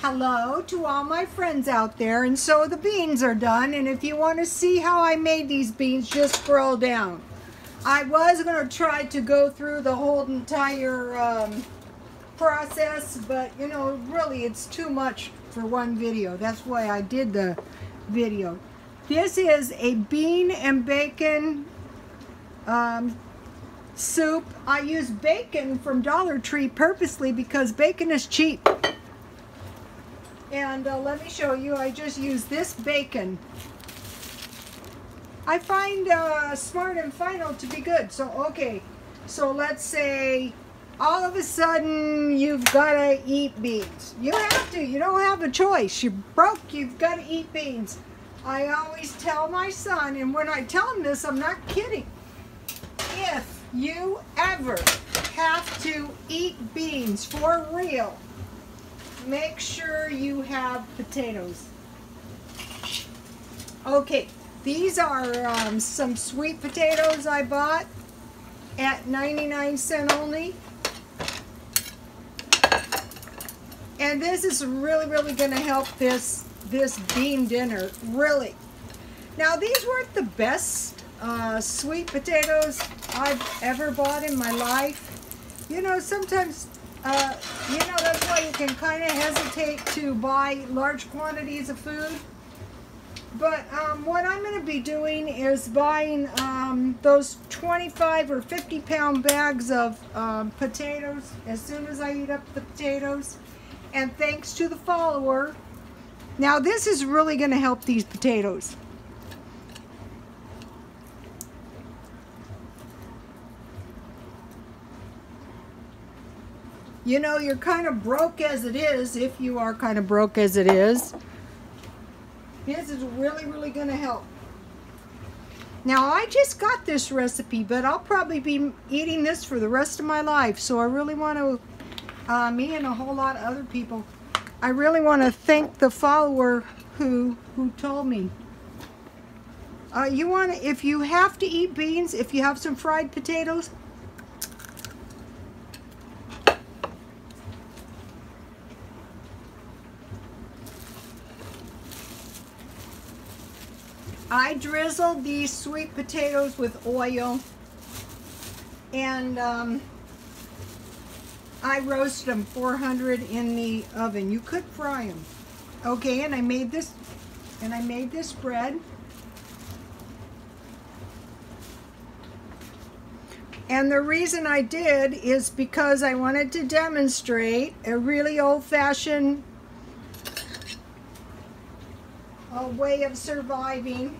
Hello to all my friends out there. And so the beans are done, and if you want to see how I made these beans, just scroll down. I was going to try to go through the whole entire process, but you know, really it's too much for one video. That's why I did the video. This is a bean and bacon soup. I use bacon from Dollar Tree purposely because bacon is cheap. And let me show you, I just use this bacon. I find Smart and Final to be good. So, okay, so let's say all of a sudden you've got to eat beans. You have to, you don't have a choice. You're broke, you've got to eat beans. I always tell my son, and when I tell him this, I'm not kidding. If you ever have to eat beans for real, make sure you have potatoes. Okay, these are some sweet potatoes I bought at 99 cents only. And this is really going to help this bean dinner, really. Now, these weren't the best sweet potatoes I've ever bought in my life. You know, sometimes you know, that's why you can kind of hesitate to buy large quantities of food. But what I'm going to be doing is buying those 25 or 50 pound bags of potatoes as soon as I eat up the potatoes. And thanks to the follower, now this is really going to help these potatoes. You know, you're kind of broke as it is, if you are kind of broke as it is. This is really going to help. Now, I just got this recipe, but I'll probably be eating this for the rest of my life. So I really want to, me and a whole lot of other people, I really want to thank the follower who told me. You want to, if you have to eat beans, if you have some fried potatoes, I drizzled these sweet potatoes with oil, and I roasted them 400 in the oven. You could fry them. Okay, and I made this bread. And the reason I did is because I wanted to demonstrate a really old-fashioned way of surviving,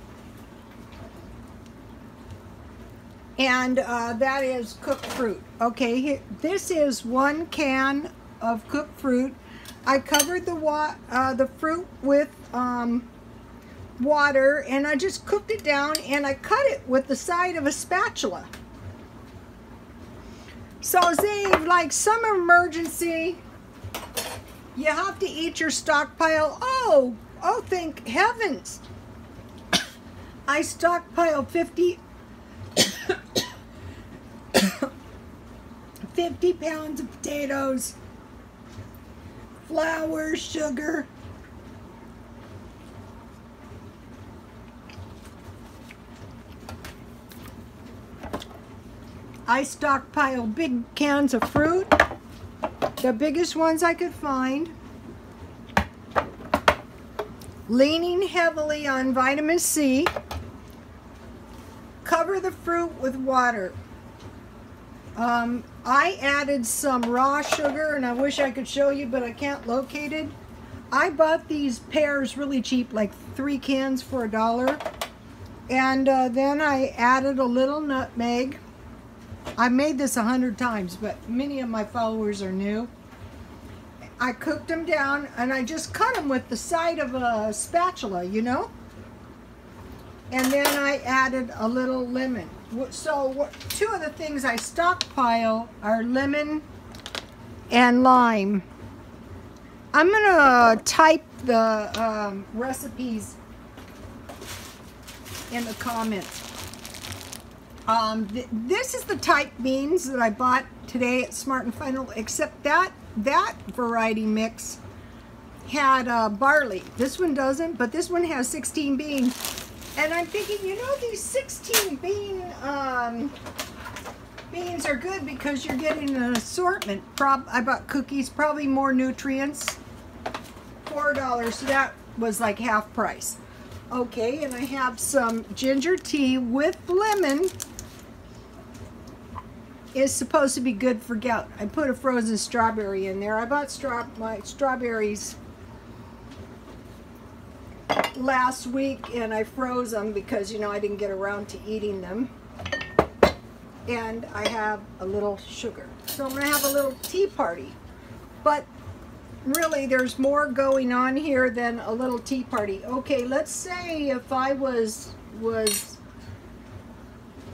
and that is cooked fruit. Okay, here, this is 1 can of cooked fruit. I covered the fruit with water, and I just cooked it down, and I cut it with the side of a spatula. So say like some emergency, you have to eat your stockpile. Oh, thank heavens. I stockpiled 50 pounds of potatoes, flour, sugar. I stockpiled big cans of fruit, the biggest ones I could find. Leaning heavily on vitamin C. Cover the fruit with water. I added some raw sugar, and I wish I could show you, but I can't locate it. I bought these pears really cheap, like 3 cans for $1. And then I added a little nutmeg. I made this 100 times, but many of my followers are new. I cooked them down, and I just cut them with the side of a spatula, you know? And then I added a little lemon. So 2 of the things I stockpile are lemon and lime. I'm gonna type the recipes in the comments. This is the type beans that I bought today at Smart and Final, except that variety mix had barley. This one doesn't, but this one has 16 beans. And I'm thinking, you know, these 16 beans are good because you're getting an assortment. I bought cookies, probably more nutrients. $4, so that was like half price. Okay, and I have some ginger tea with lemon. Is supposed to be good for gout. I put a frozen strawberry in there. I bought my strawberries last week and I froze them because, you know, I didn't get around to eating them. And I have a little sugar. So I'm gonna have a little tea party. But really there's more going on here than a little tea party. Okay, let's say if I was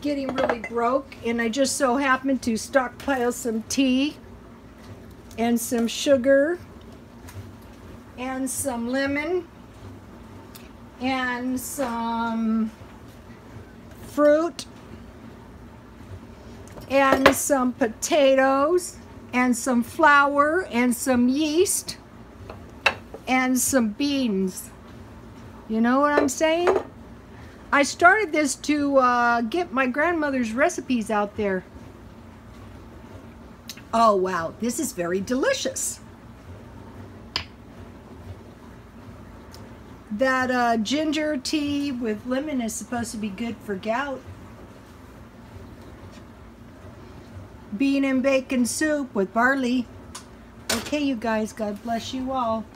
getting really broke and I just so happened to stockpile some tea and some sugar and some lemon and some fruit and some potatoes and some flour and some yeast and some beans. You know what I'm saying? I started this to get my grandmother's recipes out there. Oh wow, this is very delicious. That ginger tea with lemon is supposed to be good for gout. Bean and bacon soup with barley. Okay, you guys, God bless you all.